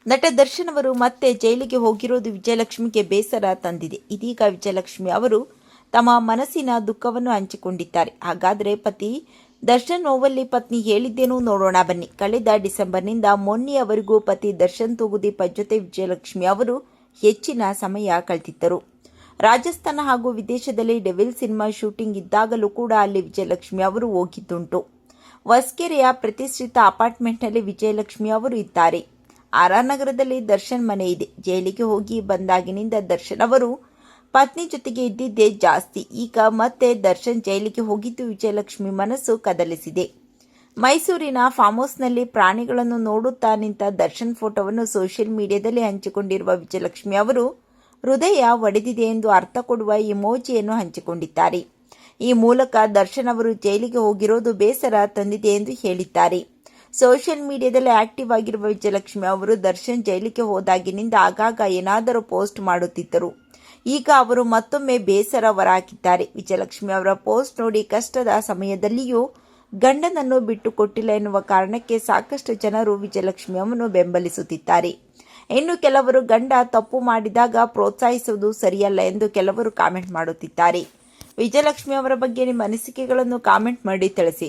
ನಟ ದರ್ಶನ್ ಅವರು ಮತ್ತೆ ಜೈಲಿಗೆ ಹೋಗಿರೋದು ವಿಜಯಲಕ್ಷ್ಮಿಗೆ ಬೇಸರ ತಂದಿದೆ. ಇದೀಗ ವಿಜಯಲಕ್ಷ್ಮಿ ಅವರು ತಮ್ಮ ಮನಸ್ಸಿನ ದುಃಖವನ್ನು ಹಂಚಿಕೊಂಡಿದ್ದಾರೆ. ಹಾಗಾದರೆ ಪತಿ ದರ್ಶನ್ ನೋವಲ್ಲಿ ಪತ್ನಿ ಹೇಳಿದ್ದೇನು ನೋಡೋಣ ಬನ್ನಿ. ಕಳೆದ ಡಿಸೆಂಬರ್ನಿಂದ ಮೊನ್ನೆಯವರೆಗೂ ಪತಿ ದರ್ಶನ್ ತೂಗುದೀಪ ಜೊತೆ ವಿಜಯಲಕ್ಷ್ಮಿ ಅವರು ಹೆಚ್ಚಿನ ಸಮಯ ಕಳೆದಿದ್ದರು. ರಾಜಸ್ಥಾನ ಹಾಗೂ ವಿದೇಶದಲ್ಲಿ ಡೆವಿಲ್ ಸಿನಿಮಾ ಶೂಟಿಂಗ್ ಇದ್ದಾಗಲೂ ಕೂಡ ಅಲ್ಲಿ ವಿಜಯಲಕ್ಷ್ಮಿ ಅವರು ಹೋಗಿದ್ದುಂಟು. ಹೊಸಕೆರೆಯ ಪ್ರತಿಷ್ಠಿತ ಅಪಾರ್ಟ್ಮೆಂಟ್ನಲ್ಲಿ ವಿಜಯಲಕ್ಷ್ಮಿ ಅವರು ಇದ್ದಾರೆ. ಆರ್ ನಗರದಲ್ಲಿ ದರ್ಶನ್ ಮನೆ ಇದೆ. ಜೈಲಿಗೆ ಹೋಗಿ ಬಂದಾಗಿನಿಂದ ದರ್ಶನ್ ಅವರು ಪತ್ನಿ ಜೊತೆಗೆ ಇದ್ದಿದ್ದೇ ಜಾಸ್ತಿ. ಈಗ ಮತ್ತೆ ದರ್ಶನ್ ಜೈಲಿಗೆ ಹೋಗಿದ್ದು ವಿಜಯಲಕ್ಷ್ಮಿ ಮನಸ್ಸು ಕದಲಿಸಿದೆ. ಮೈಸೂರಿನ ಫಾರ್ಮ್ ಹೌಸ್ನಲ್ಲಿ ಪ್ರಾಣಿಗಳನ್ನು ನೋಡುತ್ತಾ ನಿಂತ ದರ್ಶನ್ ಫೋಟೋವನ್ನು ಸೋಷಿಯಲ್ ಮೀಡಿಯಾದಲ್ಲಿ ಹಂಚಿಕೊಂಡಿರುವ ವಿಜಯಲಕ್ಷ್ಮಿ ಅವರು ಹೃದಯ ಒಡೆದಿದೆ ಎಂದು ಅರ್ಥ ಕೊಡುವ ಇಮೋಜಿಯನ್ನು ಹಂಚಿಕೊಂಡಿದ್ದಾರೆ. ಈ ಮೂಲಕ ದರ್ಶನ್ ಅವರು ಜೈಲಿಗೆ ಹೋಗಿರೋದು ಬೇಸರ ತಂದಿದೆ ಎಂದು ಹೇಳಿದ್ದಾರೆ. ಸೋಷಿಯಲ್ ಮೀಡಿಯಾದಲ್ಲಿ ಆಕ್ಟಿವ್ ಆಗಿರುವ ವಿಜಯಲಕ್ಷ್ಮಿ ಅವರು ದರ್ಶನ್ ಜೈಲಿಗೆ ಹೋದಾಗಿನಿಂದ ಆಗಾಗ ಏನಾದರೂ ಪೋಸ್ಟ್ ಮಾಡುತ್ತಿದ್ದರು. ಈಗ ಅವರು ಮತ್ತೊಮ್ಮೆ ಬೇಸರ ಹೊರಹಾಕಿದ್ದಾರೆ. ವಿಜಯಲಕ್ಷ್ಮಿ ಅವರ ಪೋಸ್ಟ್ ನೋಡಿ ಕಷ್ಟದ ಸಮಯದಲ್ಲಿಯೂ ಗಂಡನನ್ನು ಬಿಟ್ಟು ಕೊಟ್ಟಿಲ್ಲ ಎನ್ನುವ ಕಾರಣಕ್ಕೆ ಸಾಕಷ್ಟು ಜನರು ವಿಜಯಲಕ್ಷ್ಮಿ ಅವರನ್ನು ಬೆಂಬಲಿಸುತ್ತಿದ್ದಾರೆ. ಇನ್ನು ಕೆಲವರು ಗಂಡ ತಪ್ಪು ಮಾಡಿದಾಗ ಪ್ರೋತ್ಸಾಹಿಸುವುದು ಸರಿಯಲ್ಲ ಎಂದು ಕೆಲವರು ಕಾಮೆಂಟ್ ಮಾಡುತ್ತಿದ್ದಾರೆ. ವಿಜಯಲಕ್ಷ್ಮಿ ಅವರ ಬಗ್ಗೆ ನಿಮ್ಮ ಅನಿಸಿಕೆಗಳನ್ನು ಕಾಮೆಂಟ್ ಮಾಡಿ ತಿಳಿಸಿ.